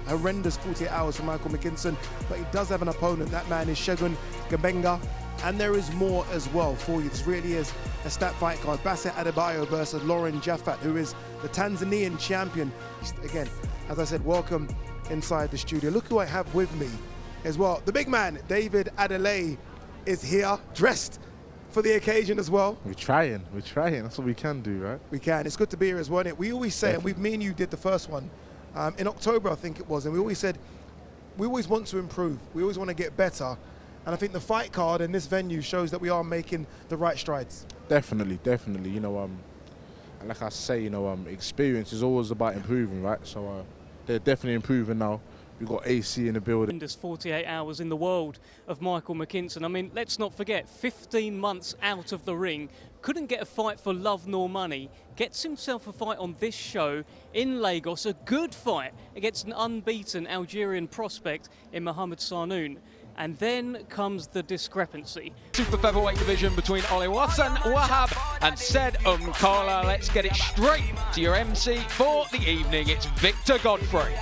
horrendous 48 hours for Michael McKinson, but he does have an opponent. That man is Shogun Gabenga, and there is more as well for you. This really is a stat fight card. Bassett Adebayo versus Lauren Jaffat, who is the Tanzanian champion. Again, as I said, welcome inside the studio. Look who I have with me as well. The big man, David Adelaide, is here, dressed for the occasion as well. We're trying. That's what we can do, right? We can. It's good to be here as well. We always say, and me and you did the first one in October, I think it was, and we always said, we always want to improve. We always want to get better. And I think the fight card in this venue shows that we are making the right strides. Definitely. You know, and like I say, you know, experience is always about improving, right? So they're definitely improving now. We've got AC in the building. 48 hours in the world of Michael McKinson. I mean, let's not forget, 15 months out of the ring, couldn't get a fight for love nor money, gets himself a fight on this show in Lagos, a good fight against an unbeaten Algerian prospect in Mohamed Sarnoun. And then comes the discrepancy. Super featherweight division between Oluwaseun Wahab and Said Umkola. Let's get it straight to your MC for the evening. It's Victor Godfrey.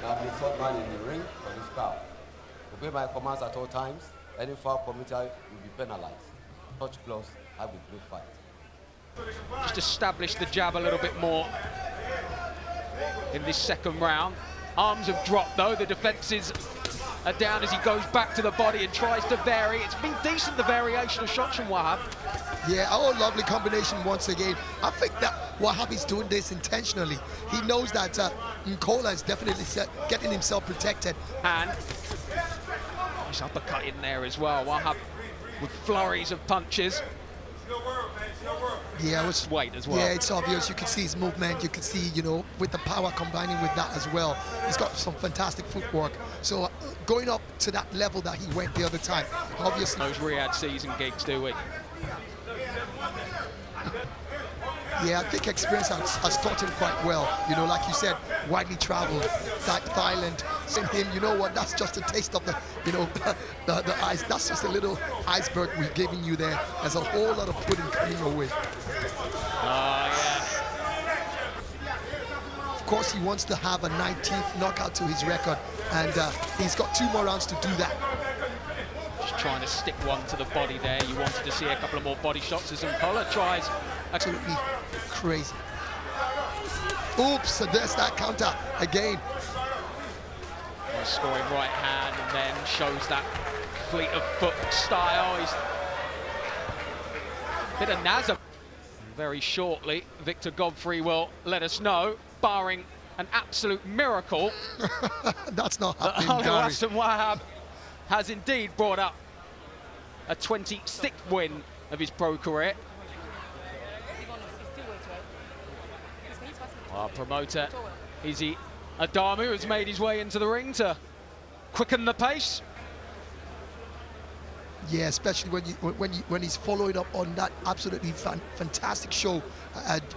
I'm the third man in the ring for this bout. Obey my commands at all times. Any foul committed will be penalized. Touch gloves, have a great fight. Just establish the jab a little bit more in this second round. Arms have dropped though, the defences are down as he goes back to the body and tries to vary. It's been decent, the variation of shots from Wahab. Yeah, lovely combination once again. I think that Wahab is doing this intentionally. He knows that Nkola is definitely getting himself protected. And nice uppercut in there as well. Wahab with flurries of punches. Yeah, weight as well. Yeah, it's obvious. You can see his movement. You can see, you know, with the power combining with that as well. He's got some fantastic footwork. So going up to that level that he went the other time, obviously. Those Riyadh season gigs, do we? Yeah, I think experience has taught him quite well. You know, like you said, widely traveled, Thailand. Send him, you know what, that's just a taste of the, you know, the ice. That's just a little iceberg we're giving you there. There's a whole lot of pudding coming your way. Yeah. Of course, he wants to have a 19th knockout to his record, and he's got 2 more rounds to do that. Just trying to stick one to the body there. You wanted to see a couple of more body shots as Umkola tries. Absolutely crazy. Oops, so there's that counter again. Scoring right hand and then shows that fleet of foot style. He's a bit of Nazar. Very shortly, Victor Godfrey will let us know, barring an absolute miracle. That's not happening, Oluwaseun Wahab has indeed brought up a 26th win of his pro career. Our promoter, Izzy Adamu, has made his way into the ring to quicken the pace. Yeah, especially when he's following up on that absolutely fantastic show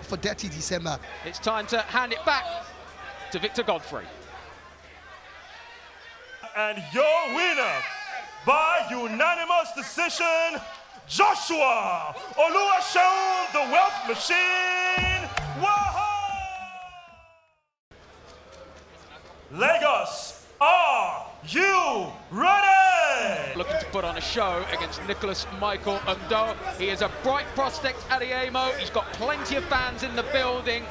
for Dirty December. It's time to hand it back to Victor Godfrey. And your winner by unanimous decision, Joshua Oluwaseun, the Wealth Machine, Wahab! Lagos, are you ready? Looking to put on a show against Nicholas Michael Undo. He is a bright prospect at Iemo. He's got plenty of fans in the building.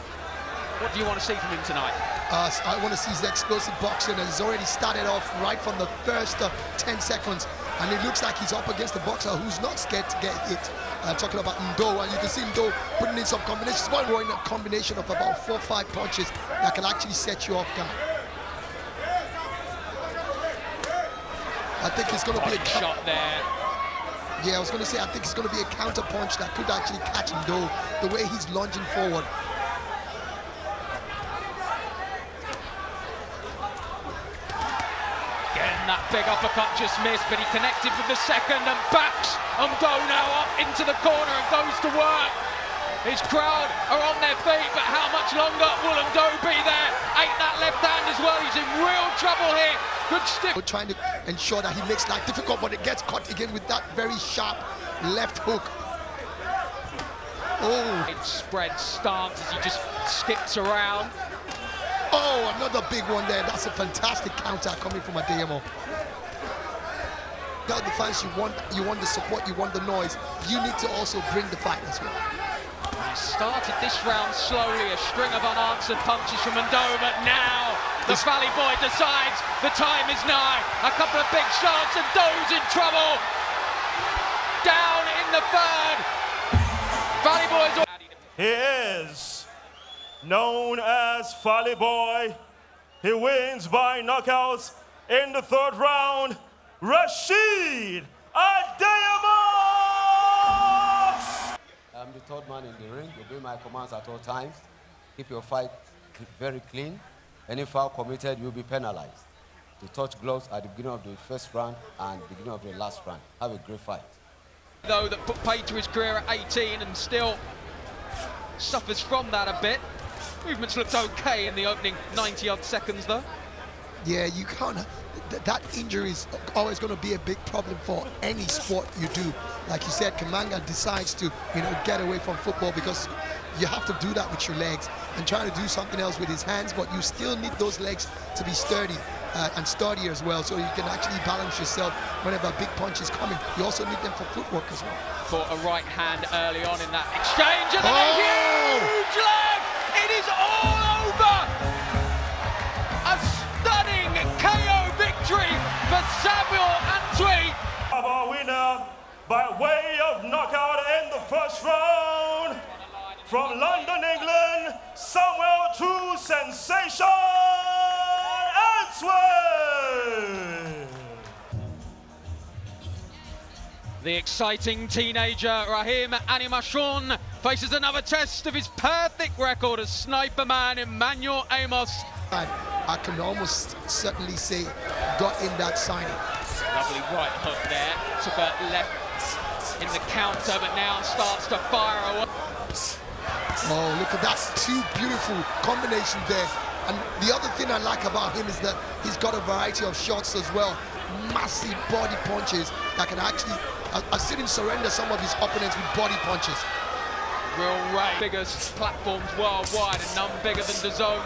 What do you want to see from him tonight? I want to see his explosive boxing, and he's already started off right from the first 10 seconds. And it looks like he's up against a boxer who's not scared to get hit. Talking about Ndo, and you can see Ndo putting in some combinations. One going a combination of about 4 or 5 punches that can actually set you off guard. I think it's going to be a shot there. Yeah, I was going to say, I think it's going to be a counter punch that could actually catch Ndo, the way he's lunging forward. Again, that big uppercut just missed, but he connected with the second and backs Ndo now up into the corner and goes to work. His crowd are on their feet, but how much longer will Ndo be there? Ain't that left hand as well? He's in real trouble here. Good stick. We're trying to ensure that he makes life difficult, but it gets caught again with that very sharp left hook. Oh. It spread stance as he just skips around. Oh, another big one there. That's a fantastic counter coming from Adeyemo. Tell the fans you want the support, you want the noise. You need to also bring the fight as well. He started this round slowly, a string of unanswered punches from Ndo, but now the Valley Boy decides the time is nigh. A couple of big shots and Ndo's in trouble. Down in the third. Valley Boy's... He is known as Valley Boy. He wins by knockouts in the third round. Rashid Adeyemo! I'm the third man in the ring. Obey my commands at all times. Keep your fight very clean. Any foul committed, you'll be penalized. You touch gloves at the beginning of the first round and beginning of the last round. Have a great fight. Though that put paid to his career at 18 and still suffers from that a bit. Movements looked okay in the opening 90-odd seconds, though. Yeah, you can't. That injury is always going to be a big problem for any sport you do. Like you said, Kamanga decides to, get away from football because you have to do that with your legs and trying to do something else with his hands, but you still need those legs to be sturdy and sturdy as well, so you can actually balance yourself whenever a big punch is coming. You also need them for footwork as well. Caught a right hand early on in that exchange, and then a huge left! It is all over! A stunning KO victory for Samuel Antwi. Our winner by way of knockout in the first round. From London, England, Samuel True Sensation Antwi. The exciting teenager Rahim Animashon faces another test of his perfect record as sniper man Emmanuel Amos. I can almost certainly say got in that signing. Lovely right hook there, took a left in the counter, but now starts to fire away. Oh, look at that, two beautiful combinations there. And the other thing I like about him is that he's got a variety of shots as well. Massive body punches that can actually, I've seen him surrender some of his opponents with body punches. Real right, biggest platforms worldwide and none bigger than DAZN.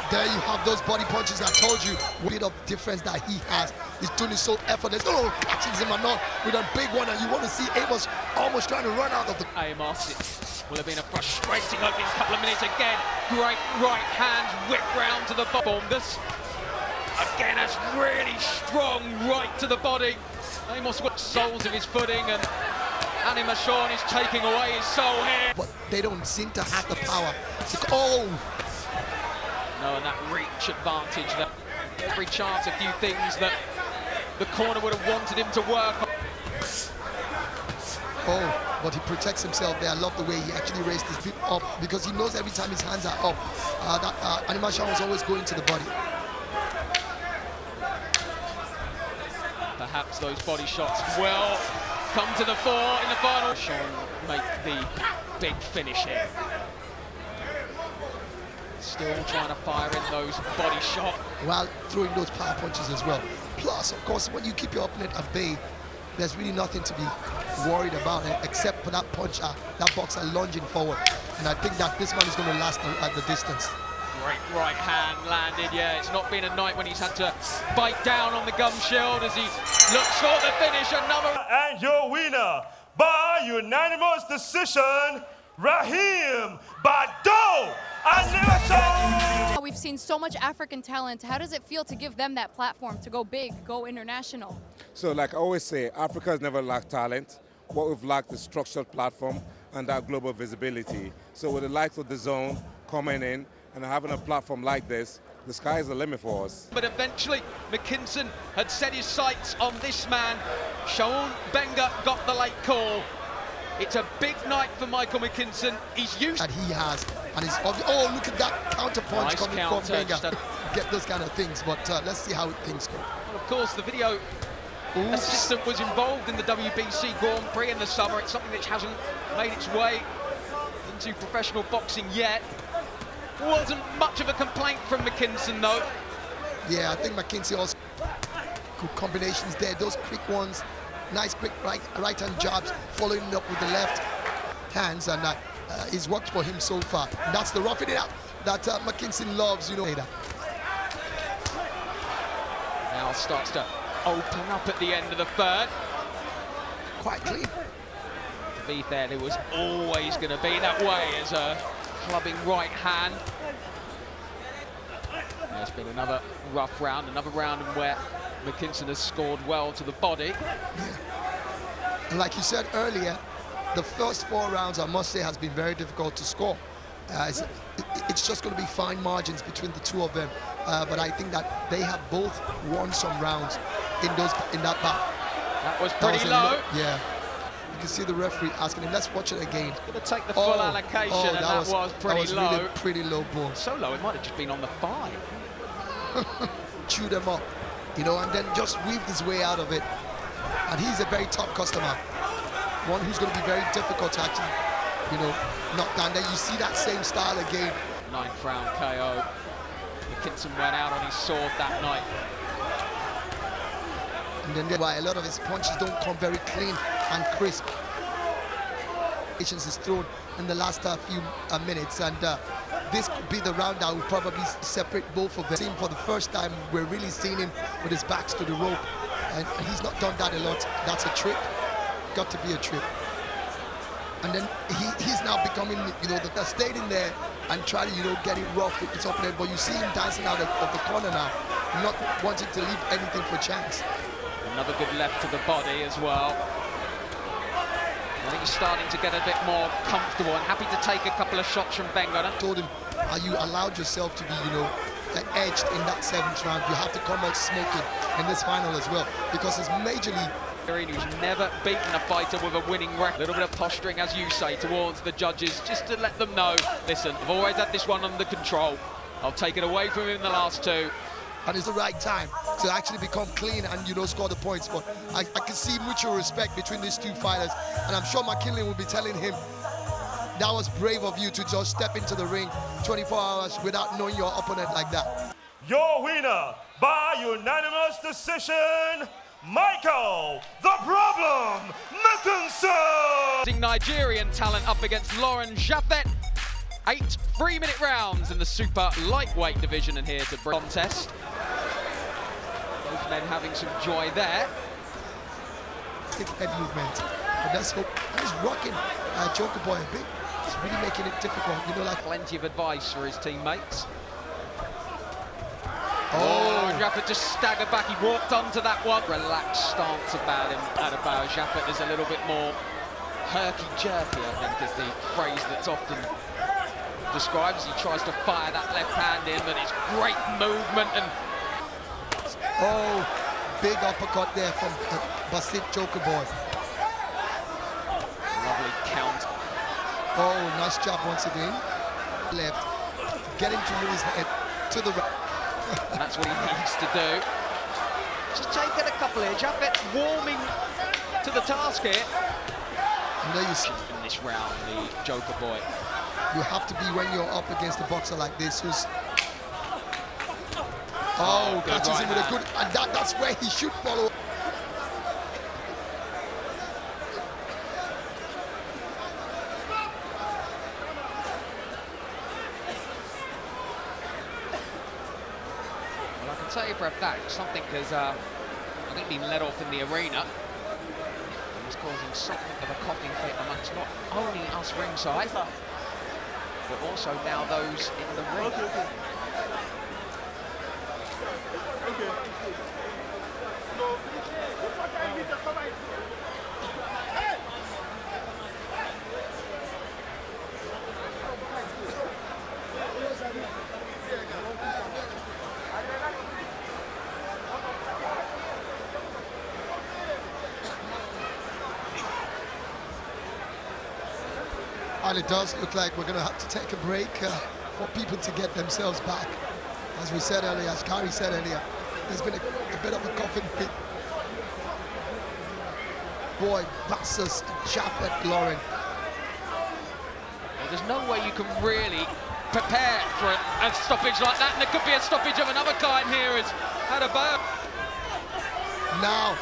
There you have those body punches I told you. What bit of difference that he has. He's doing it so effortless. Oh, catches him or not with a big one, and you want to see Amos almost trying to run out of the... Amos, it will have been a frustrating opening couple of minutes again. Great right hand, whip round to the bottom. This, again, that's really strong right to the body. Amos got soles of his footing, and Animashon is taking away his soul here. But they don't seem to have the power. It's like, oh! No, and that reach advantage, that every chance, a few things that the corner would have wanted him to work on. Oh, but he protects himself there. I love the way he actually raised his feet up because he knows every time his hands are up, Animashon was always going to the body. Perhaps those body shots will come to the fore in the final. Make the big finish here. Still trying to fire in those body shots. While throwing those power punches as well. Plus, of course, when you keep your opponent at bay, there's really nothing to be worried about except for that puncher, that boxer lunging forward. And I think that this man is going to last at the distance. Great right hand landed, yeah. It's not been a night when he's had to bite down on the gum shield as he looks for the finish. Another. And your winner by unanimous decision, Rahim Bado. We've seen so much African talent. How does it feel to give them that platform to go big, go international? So like I always say, Africa has never lacked talent. What we've lacked is structured platform and that global visibility. So with the likes of DAZN coming in and having a platform like this, the sky is the limit for us. But eventually, McKinson had set his sights on this man. Shaun Benga got the late call. It's a big night for Michael McKinson. He's used... And he has. And he's... Oh, look at that counter punch nice coming counter, from Benga. Get those kind of things, but let's see how things go. Well, of course, the video assistant was involved in the WBC Grand Prix in the summer. It's something which hasn't made its way into professional boxing yet. Wasn't much of a complaint from McKinson, though. Yeah, I think McKinson also good combinations there. Those quick ones, nice quick right-hand jabs, following up with the left hands, and it's worked for him so far. And that's the roughing it out. that McKinson loves, you know. Now starts to open up at the end of the third. Quite clean. To be fair, there was always going to be that way as a clubbing right hand. There's been another rough round, another round in where McKinson has scored well to the body. Yeah. And like you said earlier, the first 4 rounds, I must say, has been very difficult to score. It's just going to be fine margins between the two of them. But I think that they have both won some rounds in that bout. That was pretty low. Yeah. You can see the referee asking him, let's watch it again. He's going to take the full allocation, and that was pretty low. Really pretty low ball. So low, it might have just been on the 5. Chew them up, you know, and then just weave his way out of it. And he's a very tough customer. One who's going to be very difficult to actually, you know, knock down. Then you see that same style again. 9th round KO. McKinson went out on his sword that night. And then that's why a lot of his punches don't come very clean and crisp. Patience is thrown in the last few minutes, and this could be the round that will probably separate both of them. For the first time, we're really seeing him with his backs to the rope, and he's not done that a lot. That's a trip. Got to be a trip. And then he's now becoming, you know, that stayed in there and try to, you know, get it rough with his opponent. But you see him dancing out of the corner now, not wanting to leave anything for chance. Another good left to the body as well. I think he's starting to get a bit more comfortable and happy to take a couple of shots from Benga. I told him, you allowed yourself to be, you know, edged in that 7th round. You have to come out smoking in this final as well, because it's majorly... Who's never beaten a fighter with a winning record. A little bit of posturing, as you say, towards the judges, just to let them know, listen, I've always had this one under control. I'll take it away from him in the last 2. And it's the right time to actually become clean and, you know, score the points. But I can see mutual respect between these two fighters, and I'm sure McKinley will be telling him, that was brave of you to just step into the ring 24 hours without knowing your opponent like that. Your winner by unanimous decision, Michael the Problem McKinson! Nigerian talent up against Lauren Jaffet. 8 3-minute rounds in the super lightweight division, and here to contest. Both men having some joy there. Head movement. But let's hope he's rocking Joker Boy a bit. He's really making it difficult, you know, like plenty of advice for his teammates. Oh, Jaffet just staggered back. He walked onto that one. Relaxed stance about him. Adebayo Jaffet is a little bit more herky-jerky, I think, is the phrase that's often described as he tries to fire that left hand in, but it's great movement. And oh, big uppercut there from Basit Joker Boy. Lovely count. Oh, nice job once again. Left, getting to his head to the right. And that's what he needs to do. Just taking a couple here. Jaffet warming to the task here. And there you see in this round, the Joker Boy. You have to be when you're up against a boxer like this who's... Oh, catches him with a good... And that's where he should follow. Well, I can tell you for a fact, something has, I think, been let off in the arena. It's causing something of a coughing fit amongst not only us ringside, but also now those in the ring. And it does look like we're going to have to take a break for people to get themselves back. As we said earlier, as Gary said earlier, there's been a bit of a coughing fit. Boy versus Jaffet Lauren. Well, there's no way you can really prepare for a stoppage like that, and there could be a stoppage of another kind here as Adebayo. Now,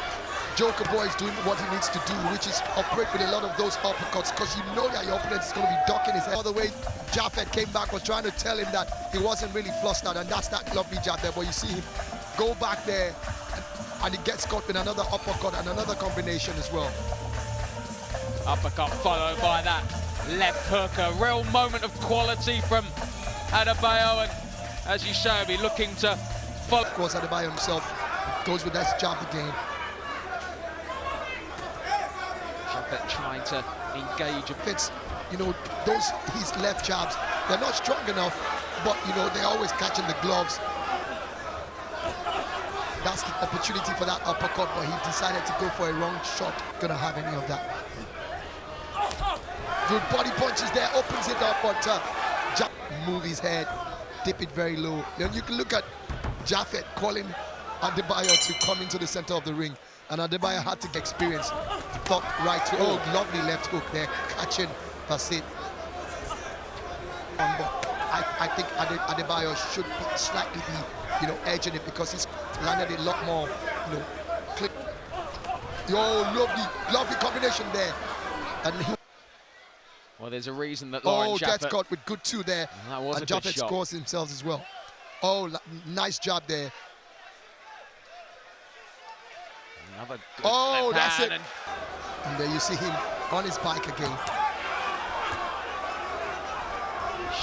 Joker Boy is doing what he needs to do, which is operate with a lot of those uppercuts, because you know that your opponent is going to be ducking his head. All the way, Jaffet came back, was trying to tell him that he wasn't really flustered, and that's that lovely jab there. But you see him go back there, and he gets caught with another uppercut and another combination as well. Uppercut followed by that left hook. A real moment of quality from Adebayo, and as you say, he'll be looking to follow. Of course, Adebayo himself goes with that jab again. Jaffet trying to engage. Fits, you know, those his left jabs, they're not strong enough, but you know, they're always catching the gloves. That's the opportunity for that uppercut, but he decided to go for a wrong shot. Gonna have any of that. Good body punches there, opens it up, but move his head, dip it very low. Then you can look at Jaffet calling Adebayo to come into the center of the ring, and Adebayo had to experience top right to lovely left hook there, catching. That's it. I think Adebayo should slightly be, you know, edging it, because he's landed a lot more, you know, clip. Lovely combination there. And well, there's a reason that Lauren Jaffet gets caught with good two there. That was and a good Jaffet shot. scores himself as well. Nice job there. Another good that's it. And there you see him on his bike again.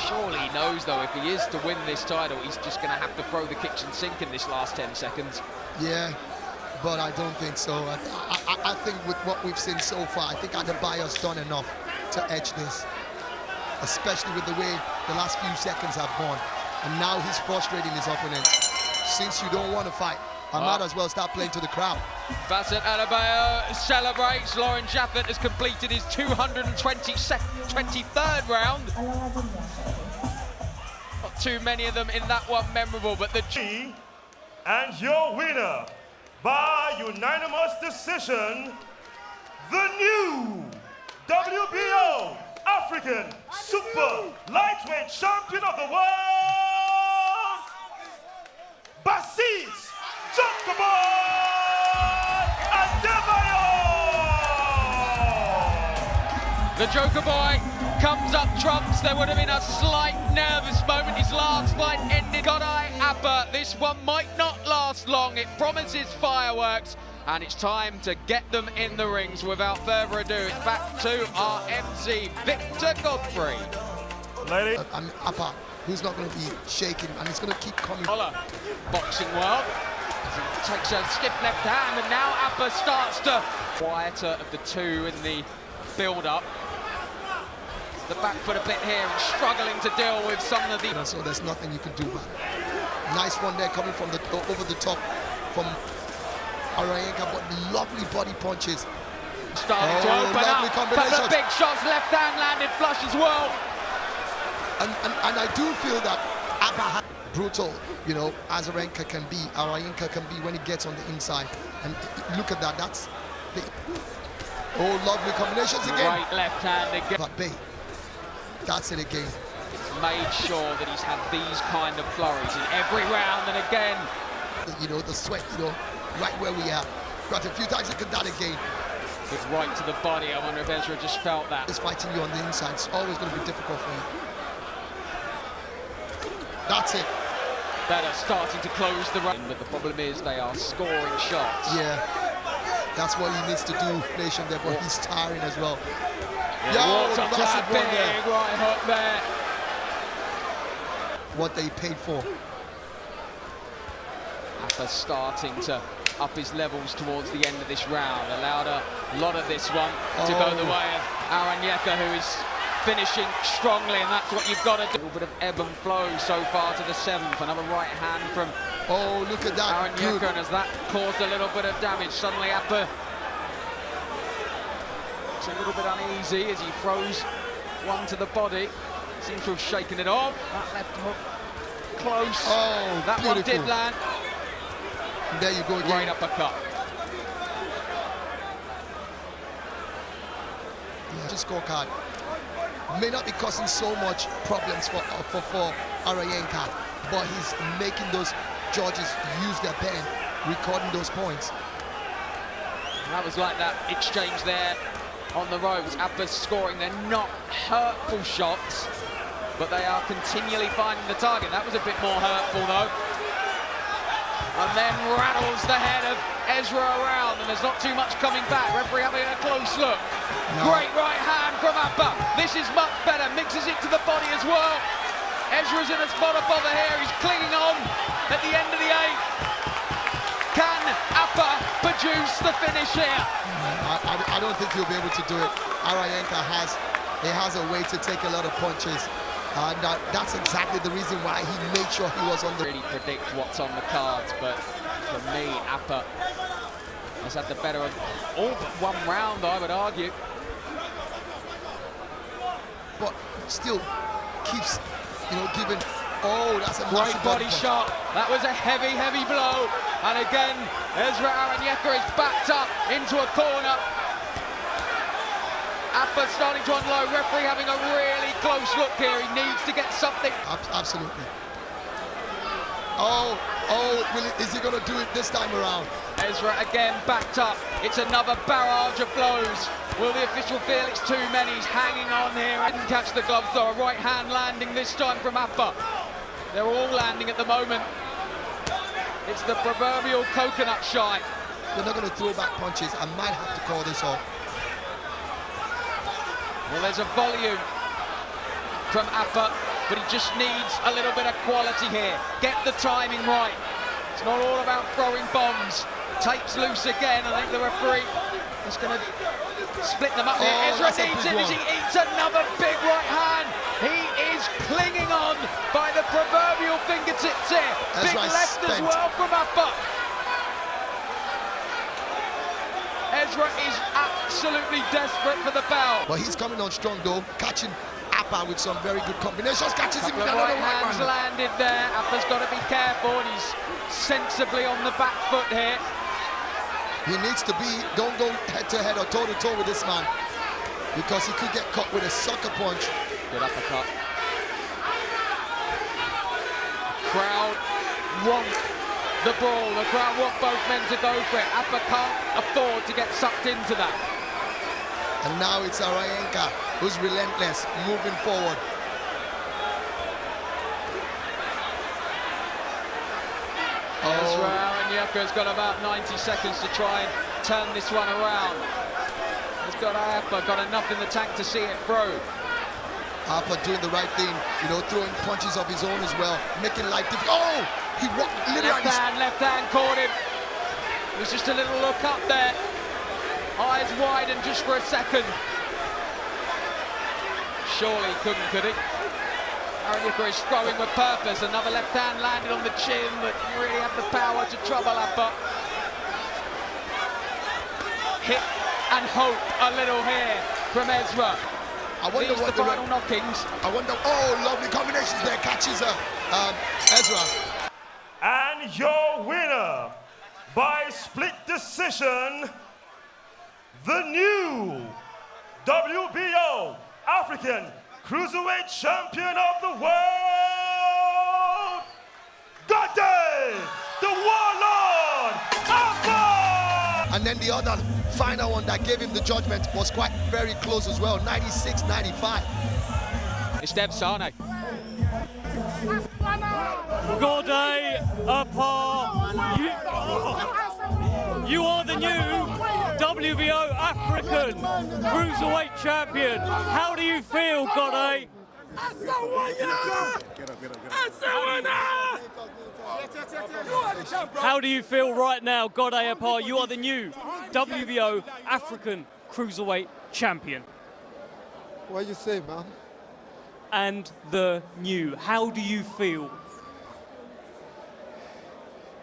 surely he knows, though, if he is to win this title, he's just going to have to throw the kitchen sink in this last 10 seconds. Yeah, but I don't think so. I think with what we've seen so far, I think Adebayo's done enough to edge this, especially with the way the last few seconds have gone. And now he's frustrating his opponent. Since you don't want to fight, I might as well start playing to the crowd. Bassett Adebayo celebrates. Lauren Jaffet has completed his 223rd round. Not too many of them in that one memorable, but the... And your winner, by unanimous decision, the new WBO African Super Lightweight Champion of the World, Basit Adebayo! The Joker Boy comes up trumps. There would have been a slight nervous moment. His last fight ended. Godai Appa, this one might not last long. It promises fireworks, and it's time to get them in the rings. Without further ado, it's back to our MC, Victor Godfrey. Lady. Appa, who's not going to be shaking, and he's going to keep coming. Boxing world. He takes a stiff left hand, and now Appa starts to... Quieter of the two in the build-up. The back foot a bit here, and struggling to deal with some of the... So there's nothing you can do about it. Nice one there coming from the over the top from Arayenka, but lovely body punches. Starting to open up. Couple of big shots, left hand landed flush as well. And I do feel that Appa brutal, you know, as Arayenka can be, when he gets on the inside. And look at that, that's the... Oh, lovely combinations again. Right left hand again. But Bay, that's it again. It's made sure that he's had these kind of flurries in every round, and again. You know, the sweat, you know, right where we are. Got a few times, look at that again. It's right to the body. I wonder if Ezra just felt that. It's fighting you on the inside. It's always going to be difficult for you. That's it. Better starting to close the run, but the problem is they are scoring shots. Yeah, that's what he needs to do, Nation, there, but he's tiring as well. Yeah, massive big right hook there. What they paid for. Appa starting to up his levels towards the end of this round. Allowed a lot of this one to go the way of Aranyeka, who is finishing strongly, and that's what you've got to do. A little bit of ebb and flow so far to the 7th. Another right hand from look at that. Aranyeka, and has that caused a little bit of damage? Suddenly Appa it's a little bit uneasy as he throws one to the body. Seems to have shaken it off. That left hook close. That beautiful. one did land. And there you go again. Great uppercut. Yeah, just scorecard may not be causing so much problems for Arayenka, but he's making those judges use their pen, recording those points. And that was like that exchange there on the ropes. Appa's scoring. They're not hurtful shots, but they are continually finding the target. That was a bit more hurtful though. And then rattles the head of Ezra around, and there's not too much coming back. Referee having a close look. No. Great right hand from Appa. This is much better. Mixes it to the body as well. Ezra's in a spot above the hair. He's clinging on at the end of the 8th. Can Appa produce the finish here? I don't think he'll be able to do it. Arayenka has a way to take a lot of punches. And that's exactly the reason why he made sure he was on the... Really predict what's on the cards, but for me, Appa has had the better of all but one round, I would argue. But still keeps, giving... Oh, that's a great body shot. That was a heavy, heavy blow. And again, Ezra Arayenka is backed up into a corner. Appa starting to unload. Referee having a really close look here. He needs to get something. Absolutely. Oh, is he going to do it this time around? Ezra again backed up. It's another barrage of blows. Will the official feel it's too many? He's hanging on here. Didn't catch the gloves though. A right hand landing this time from Appa. They're all landing at the moment. It's the proverbial coconut shy. They're not going to throw back punches. I might have to call this off. Well, there's a volume from Appa, but he just needs a little bit of quality here. Get the timing right. It's not all about throwing bombs. Takes loose again. I think the referee is going to split them up here. Ezra needs it as he eats another big right hand. He is clinging on by the proverbial fingertips here. Big left as well from Appa. Ezra is absolutely desperate for the bell. But he's coming on strong though, catching Appa with some very good combinations. Catches him with another right hand. Landed there. Appa's got to be careful, and he's sensibly on the back foot here. He needs to be, don't go head to head or toe to toe with this man, because he could get caught with a sucker punch. Good uppercut. Crowd want the brawl. The crowd want both men to go for it. Appa can't afford to get sucked into that. And now it's Arayenka who's relentless, moving forward. Ezra Arayenka's got about 90 seconds to try and turn this one around. He's got Appa got enough in the tank to see it through. Appa doing the right thing, throwing punches of his own as well, making life difficult. Oh! He literally... Left hand caught him. It was just a little look up there. Eyes widen just for a second. Surely he couldn't, could he? Arayenka is throwing with purpose. Another left hand landed on the chin, but didn't really have the power to trouble Appa. Hit and hope a little here from Ezra. I wonder what the final knockings. I wonder. Oh, lovely combinations there. Catches Ezra. And your winner by split decision, the new WBO African Cruiserweight Champion of the world, Gode, the Warlord, Appa! And then the other final one that gave him the judgment was quite very close as well, 96-95. It's Dev Sane. Gode, Appa, you are the new WBO African Cruiserweight Champion. How do you feel, Gode? How do you feel right now, Gode Appa? You are the new WBO African Cruiserweight Champion. What you say, man? And the new. How do you feel?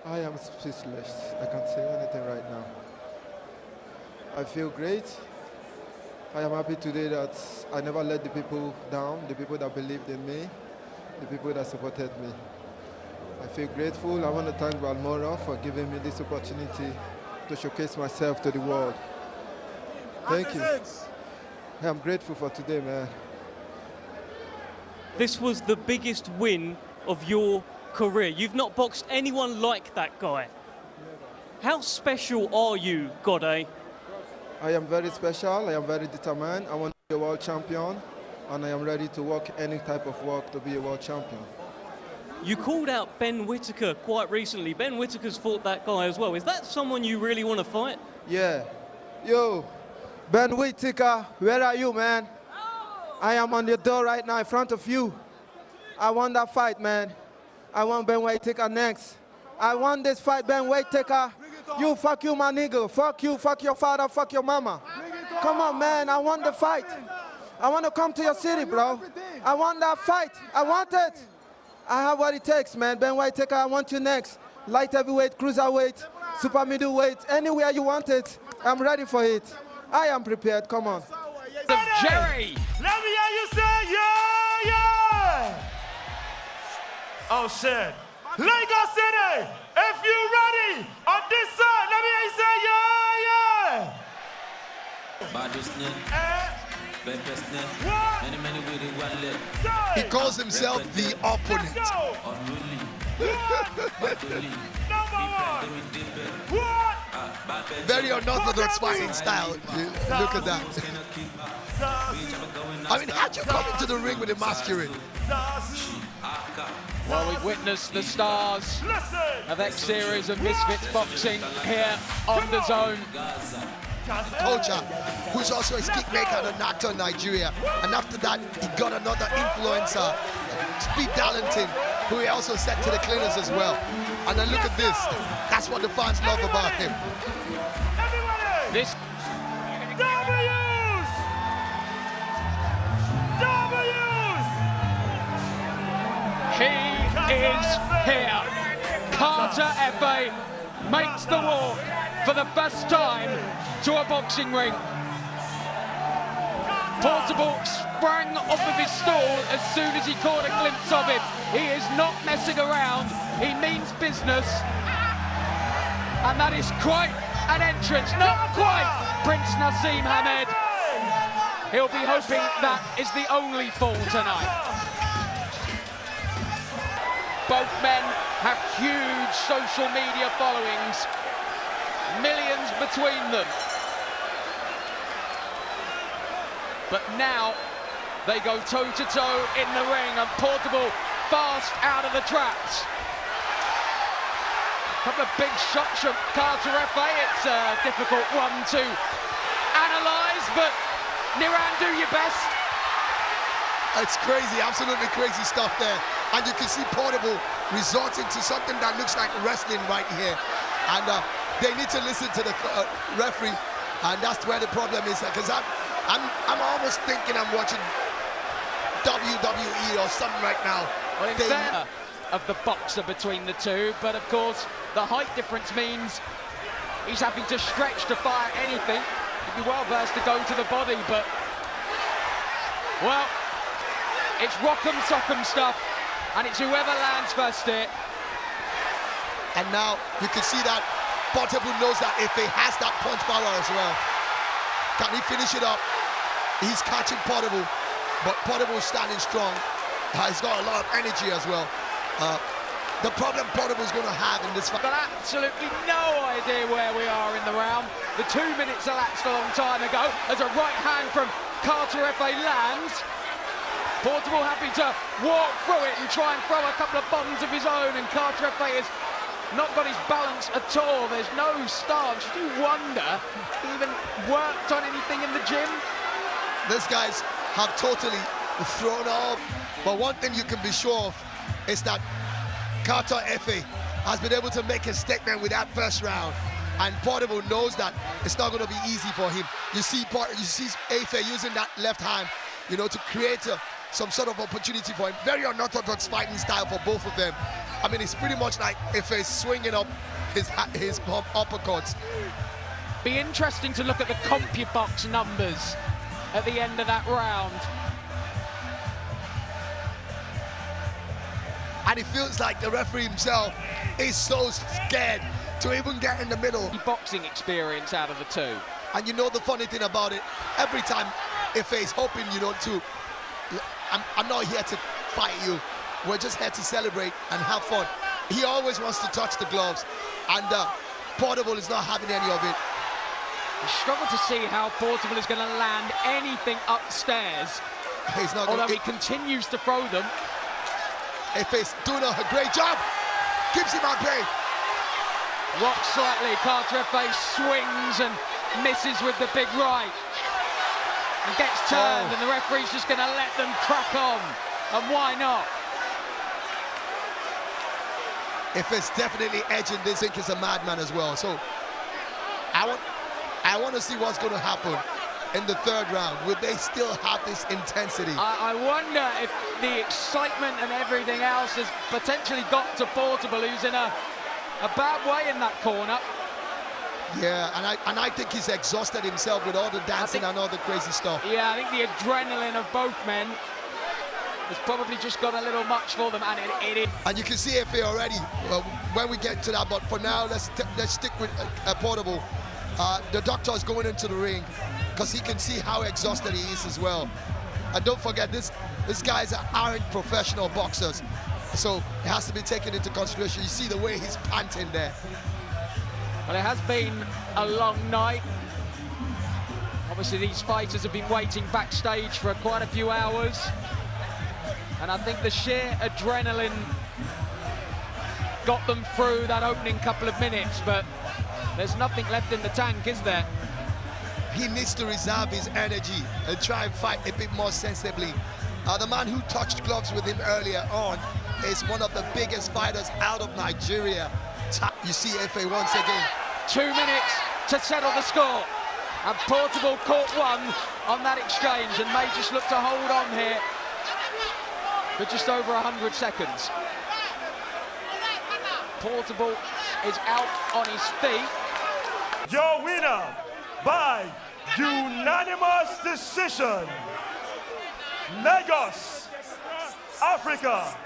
I am speechless. I can't say anything right now. I feel great. I am happy today that I never let the people down, the people that believed in me, the people that supported me. I feel grateful. I want to thank Balmoral for giving me this opportunity to showcase myself to the world. Thank you. I'm grateful for today, man. This was the biggest win of your career. You've not boxed anyone like that guy. How special are you, Gode? I am very special. I am very determined. I want to be a world champion, and I am ready to work any type of work to be a world champion. You called out Ben Whittaker quite recently. Ben Whittaker's fought that guy as well. Is that someone you really want to fight? Yeah. Yo, Ben Whittaker, where are you, man? I am on your door right now in front of you. I want that fight, man. I want Ben Whittaker next. I want this fight, Ben Whittaker. You, fuck you, my nigga. Fuck you, fuck your father, fuck your mama. Come on, man. I want the fight. I want to come to your city, bro. I want that fight. I want it. I have what it takes, man. Ben Whittaker, I want you next. Light heavyweight, cruiserweight, super middleweight, anywhere you want it. I'm ready for it. I am prepared. Come on. Jerry. Let me hear you say yeah, yeah. Oh shit. Lagos City, if you ready on this side, let me hear you say yeah, He calls himself the opponent. Very unorthodox fighting style. Look at that. I mean, how'd you come into the ring with a masquerade? Well, we've witnessed the stars of X Series of Misfits boxing here on the Zone. Culture, who's also a kickmaker and an actor in Nigeria. And after that, he got another influencer, Speed Darlington, who he also sent to the cleaners as well. And then look at this. That's what the fans love about him. This He is here. Carter Efe makes the walk for the first time to a boxing ring. Portable sprang off of his stool as soon as he caught a glimpse of him. He is not messing around. He means business. And that is quite an entrance. Not quite Prince Nassim Hamed. He'll be hoping that is the only fall tonight. Both men have huge social media followings, millions between them. But now they go toe-to-toe in the ring, and Portable fast out of the traps. A couple of big shots from Carter Efe. It's a difficult one to analyse, but Niran, do your best. It's crazy, absolutely crazy stuff there. And you can see Portable resorting to something that looks like wrestling right here. And they need to listen to the referee, and that's where the problem is. Because I'm almost thinking I'm watching WWE or something right now. Well, in fair of the boxer between the two, but of course the height difference means he's having to stretch to fire anything. He'd be well versed to go to the body, but well, it's rock'em sock'em stuff, and it's whoever lands first here. And now you can see that Portable knows that if he has that punch power as well. Can he finish it up? He's catching Portable, but Portable is standing strong. He's got a lot of energy as well. The problem Portable's going to have in this fight. But absolutely no idea where we are in the round. The 2 minutes elapsed a long time ago as a right hand from Carter Efe lands. Portable happy to walk through it and try and throw a couple of bombs of his own, and Carter Efe has not got his balance at all. There's no stance. You wonder if he even worked on anything in the gym. These guys have totally thrown off. But one thing you can be sure of is that Carter Efe has been able to make a statement with that first round, and Portable knows that it's not going to be easy for him. You see Efe using that left hand, you know, to create some sort of opportunity for him. Very unorthodox fighting style for both of them. I mean, it's pretty much like Efe swinging up his uppercuts. Be interesting to look at the CompuBox numbers at the end of that round. And it feels like the referee himself is so scared to even get in the middle. Boxing experience out of the two. And you know the funny thing about it, every time Efe is hoping, you know, I'm not here to fight you. We're just here to celebrate and have fun. He always wants to touch the gloves, and Portable is not having any of it. You struggle to see how Portable is going to land anything upstairs. He's not although gonna, he continues to throw them. Efe's doing a great job. Keeps him at bay. Rocks slightly. Carter Efe swings and misses with the big right. And gets turned, and the referee's just going to let them crack on. And why not? Efe's definitely edging this. Zink is a madman as well. So I want to see what's going to happen in the third round. Will they still have this intensity? I wonder if the excitement and everything else has potentially got to Portable, who's in a bad way in that corner. Yeah, and I think he's exhausted himself with all the dancing and all the crazy stuff. Yeah, I think the adrenaline of both men has probably just got a little much for them, and it is. And you can see Efe already when we get to that, but for now, let's stick with Portable. The doctor is going into the ring because he can see how exhausted he is as well. And don't forget, these guys aren't professional boxers, so it has to be taken into consideration. You see the way he's panting there. Well, it has been a long night. Obviously, these fighters have been waiting backstage for quite a few hours. And I think the sheer adrenaline got them through that opening couple of minutes, but there's nothing left in the tank, is there? He needs to reserve his energy and try and fight a bit more sensibly. The man who touched gloves with him earlier on is one of the biggest fighters out of Nigeria. You see Efe once again. 2 minutes to settle the score. And Portable caught one on that exchange and may just look to hold on here for just over 100 seconds. Portable is out on his feet. Your winner by unanimous decision, Lagos, Africa.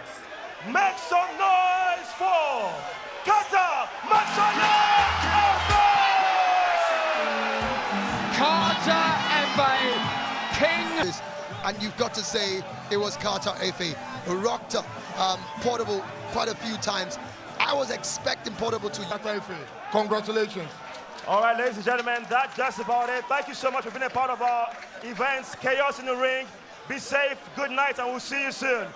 Make some noise for Carter Efe, king. And you've got to say it was Carter Efe who rocked Portable quite a few times. I was expecting Portable to. Carter Efe, congratulations. All right, ladies and gentlemen, that's just about it. Thank you so much for being a part of our events. Chaos in the Ring. Be safe, good night, and we'll see you soon.